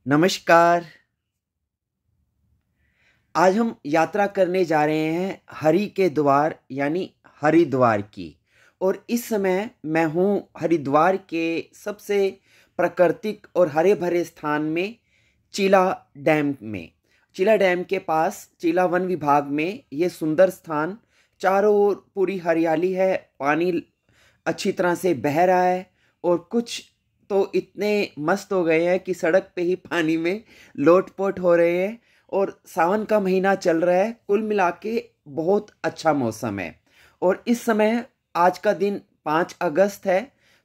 नमस्कार। आज हम यात्रा करने जा रहे हैं हरि के द्वार यानी हरिद्वार की। और इस समय मैं हूँ हरिद्वार के सबसे प्राकृतिक और हरे भरे स्थान में, चिला डैम में। चिला डैम के पास चिला वन विभाग में ये सुंदर स्थान, चारों ओर पूरी हरियाली है, पानी अच्छी तरह से बह रहा है और कुछ तो इतने मस्त हो गए हैं कि सड़क पे ही पानी में लोट-पोट हो रहे हैं। और सावन का महीना चल रहा है। कुल मिला के बहुत अच्छा मौसम है। और इस समय आज का दिन 5 अगस्त है।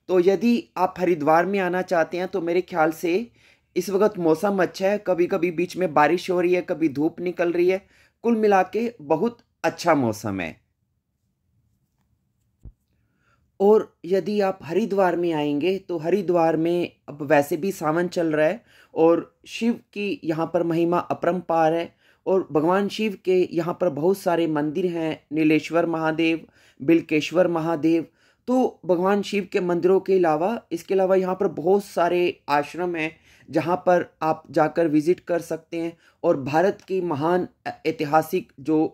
तो यदि आप हरिद्वार में आना चाहते हैं तो मेरे ख्याल से इस वक्त मौसम अच्छा है। कभी कभी बीच में बारिश हो रही है, कभी धूप निकल रही है। कुल मिला के बहुत अच्छा मौसम है। और यदि आप हरिद्वार में आएंगे तो हरिद्वार में अब वैसे भी सावन चल रहा है और शिव की यहाँ पर महिमा अपरंपार है। और भगवान शिव के यहाँ पर बहुत सारे मंदिर हैं, नीलेश्वर महादेव, बिल्केश्वर महादेव। तो भगवान शिव के मंदिरों के अलावा इसके अलावा यहाँ पर बहुत सारे आश्रम हैं जहाँ पर आप जाकर विजिट कर सकते हैं और भारत की महान ऐतिहासिक जो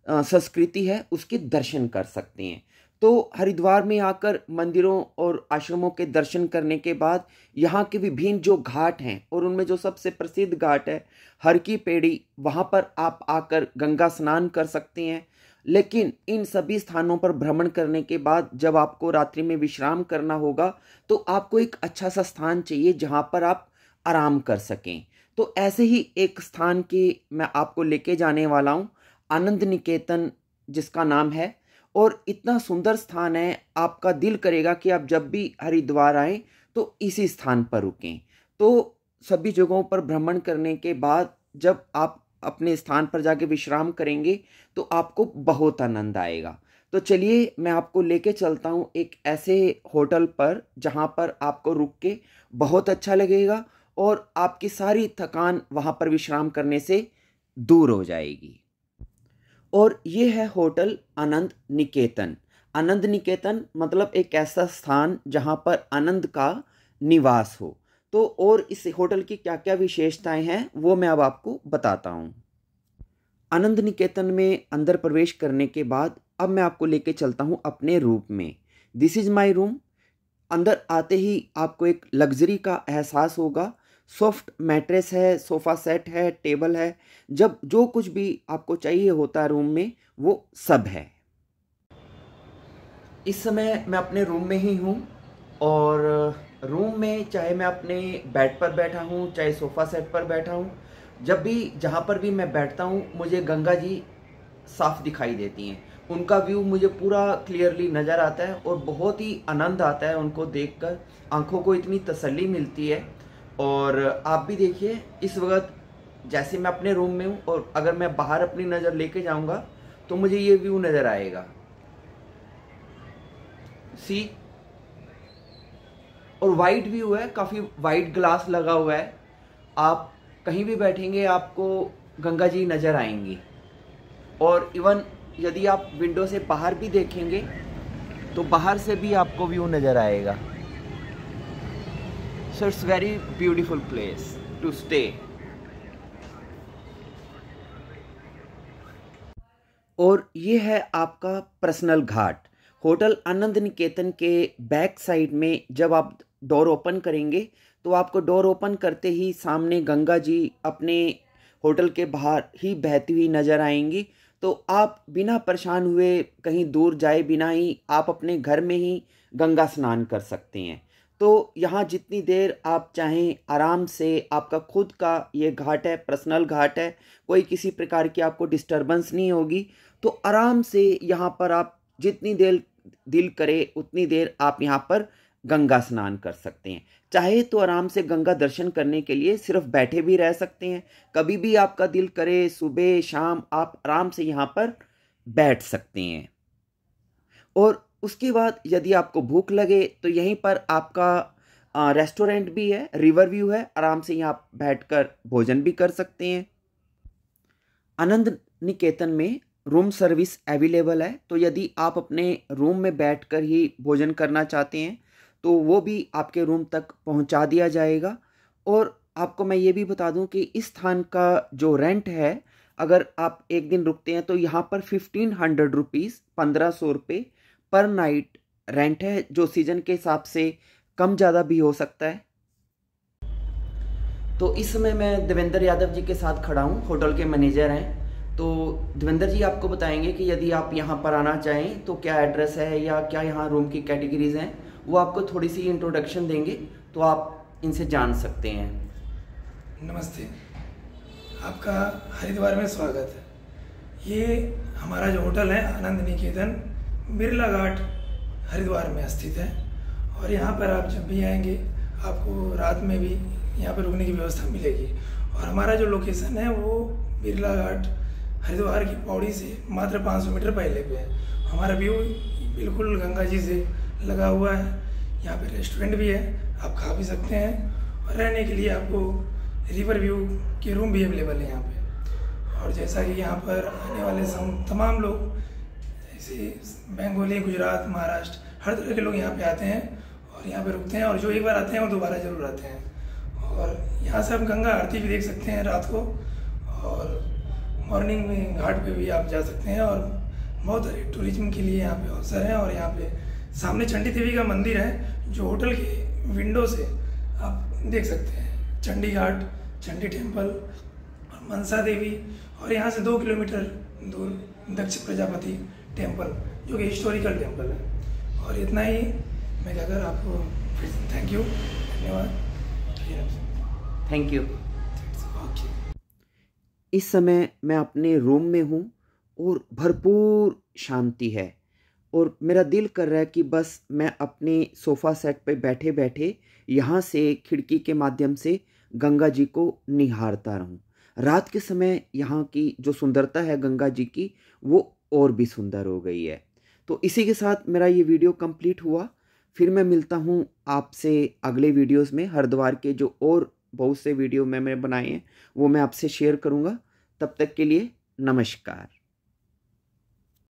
संस्कृति है उसके दर्शन कर सकते हैं। तो हरिद्वार में आकर मंदिरों और आश्रमों के दर्शन करने के बाद यहाँ के विभिन्न जो घाट हैं और उनमें जो सबसे प्रसिद्ध घाट है हर की पेड़ी, वहाँ पर आप आकर गंगा स्नान कर सकते हैं। लेकिन इन सभी स्थानों पर भ्रमण करने के बाद जब आपको रात्रि में विश्राम करना होगा तो आपको एक अच्छा सा स्थान चाहिए जहाँ पर आप आराम कर सकें। तो ऐसे ही एक स्थान की मैं आपको लेके जाने वाला हूँ, आनंद निकेतन जिसका नाम है। और इतना सुंदर स्थान है, आपका दिल करेगा कि आप जब भी हरिद्वार आएं तो इसी स्थान पर रुकें। तो सभी जगहों पर भ्रमण करने के बाद जब आप अपने स्थान पर जाके विश्राम करेंगे तो आपको बहुत आनंद आएगा। तो चलिए मैं आपको लेके चलता हूँ एक ऐसे होटल पर जहाँ पर आपको रुक के बहुत अच्छा लगेगा और आपकी सारी थकान वहाँ पर विश्राम करने से दूर हो जाएगी। और ये है होटल आनंद निकेतन। आनंद निकेतन मतलब एक ऐसा स्थान जहाँ पर आनंद का निवास हो। तो और इस होटल की क्या क्या विशेषताएं हैं वो मैं अब आपको बताता हूँ। आनंद निकेतन में अंदर प्रवेश करने के बाद अब मैं आपको लेके चलता हूँ अपने रूम में। This is my room. अंदर आते ही आपको एक लग्जरी का एहसास होगा। सॉफ्ट मैट्रेस है, सोफ़ा सेट है, टेबल है, जब जो कुछ भी आपको चाहिए होता है रूम में वो सब है। इस समय मैं अपने रूम में ही हूँ और रूम में चाहे मैं अपने बेड पर बैठा हूँ चाहे सोफ़ा सेट पर बैठा हूँ, जब भी जहाँ पर भी मैं बैठता हूँ मुझे गंगा जी साफ दिखाई देती हैं। उनका व्यू मुझे पूरा क्लियरली नज़र आता है और बहुत ही आनंद आता है उनको देखकर। आंखों को इतनी तसल्ली मिलती है। और आप भी देखिए इस वक्त जैसे मैं अपने रूम में हूँ और अगर मैं बाहर अपनी नज़र लेके जाऊँगा तो मुझे ये व्यू नज़र आएगा। सी, और वाइड व्यू है, काफ़ी वाइड ग्लास लगा हुआ है। आप कहीं भी बैठेंगे आपको गंगा जी नज़र आएंगी। और इवन यदि आप विंडो से बाहर भी देखेंगे तो बाहर से भी आपको व्यू नज़र आएगा। So it's very beautiful place to stay. और ये है आपका पर्सनल घाट। होटल आनंद निकेतन के बैक साइड में जब आप डोर ओपन करेंगे तो आपको डोर ओपन करते ही सामने गंगा जी अपने होटल के बाहर ही बहती हुई नज़र आएंगी। तो आप बिना परेशान हुए कहीं दूर जाए बिना ही आप अपने घर में ही गंगा स्नान कर सकते हैं। तो यहाँ जितनी देर आप चाहें आराम से, आपका खुद का ये घाट है, पर्सनल घाट है, कोई किसी प्रकार की आपको डिस्टरबेंस नहीं होगी। तो आराम से यहाँ पर आप जितनी देर दिल करे उतनी देर आप यहाँ पर गंगा स्नान कर सकते हैं। चाहे तो आराम से गंगा दर्शन करने के लिए सिर्फ बैठे भी रह सकते हैं। कभी भी आपका दिल करे सुबह शाम आप आराम से यहाँ पर बैठ सकते हैं। और उसके बाद यदि आपको भूख लगे तो यहीं पर आपका रेस्टोरेंट भी है, रिवर व्यू है, आराम से यहाँ बैठकर भोजन भी कर सकते हैं। आनंद निकेतन में रूम सर्विस अवेलेबल है। तो यदि आप अपने रूम में बैठकर ही भोजन करना चाहते हैं तो वो भी आपके रूम तक पहुंचा दिया जाएगा। और आपको मैं ये भी बता दूं कि इस स्थान का जो रेंट है, अगर आप एक दिन रुकते हैं तो यहाँ पर 1500 रुपीज़ 1500 रुपये पर नाइट रेंट है, जो सीजन के हिसाब से कम ज़्यादा भी हो सकता है। तो इस समय मैं देवेंद्र यादव जी के साथ खड़ा हूँ, होटल के मैनेजर हैं। तो देवेंद्र जी आपको बताएंगे कि यदि आप यहाँ पर आना चाहें तो क्या एड्रेस है या क्या यहाँ रूम की कैटेगरीज हैं, वो आपको थोड़ी सी इंट्रोडक्शन देंगे तो आप इनसे जान सकते हैं। नमस्ते, आपका हरिद्वार में स्वागत है। ये हमारा जो होटल है आनंद निकेतन बिरला घाट हरिद्वार में स्थित है और यहाँ पर आप जब भी आएंगे आपको रात में भी यहाँ पर रुकने की व्यवस्था मिलेगी। और हमारा जो लोकेशन है वो बिरला घाट हरिद्वार की पौड़ी से मात्र 500 मीटर पहले पे है। हमारा व्यू बिल्कुल गंगा जी से लगा हुआ है। यहाँ पे रेस्टोरेंट भी है, आप खा भी सकते हैं और रहने के लिए आपको रिवर व्यू के रूम भी अवेलेबल है यहाँ पे। और जैसा कि यहाँ पर आने वाले तमाम लोग जैसे बंगाली, गुजरात, महाराष्ट्र, हर तरह के लोग यहाँ पे आते हैं और यहाँ पे रुकते हैं और जो एक बार आते हैं वो दोबारा ज़रूर आते हैं। और यहाँ से आप गंगा आरती भी देख सकते हैं रात को, और मॉर्निंग में घाट पे भी आप जा सकते हैं। और बहुत सारे टूरिज्म के लिए यहाँ पे अवसर है। और यहाँ पे सामने चंडी देवी का मंदिर है जो होटल के विंडो से आप देख सकते हैं। चंडी घाट, चंडी टेम्पल और मनसा देवी, और यहाँ से 2 किलोमीटर दूर दक्ष प्रजापति टेम्पल जो कि हिस्टोरिकल टेम्पल है। और इतना ही मैं कहकर आपको फिर थैंक यू, धन्यवाद। Thank you. इस समय मैं अपने रूम में हूँ और भरपूर शांति है और मेरा दिल कर रहा है कि बस मैं अपने सोफ़ा सेट पे बैठे बैठे यहाँ से खिड़की के माध्यम से गंगा जी को निहारता रहूँ। रात के समय यहाँ की जो सुंदरता है गंगा जी की, वो और भी सुंदर हो गई है। तो इसी के साथ मेरा ये वीडियो कंप्लीट हुआ। फिर मैं मिलता हूँ आपसे अगले वीडियोस में। हरिद्वार के जो और बहुत से वीडियो मैंने बनाए हैं वो मैं आपसे शेयर करूँगा। तब तक के लिए नमस्कार।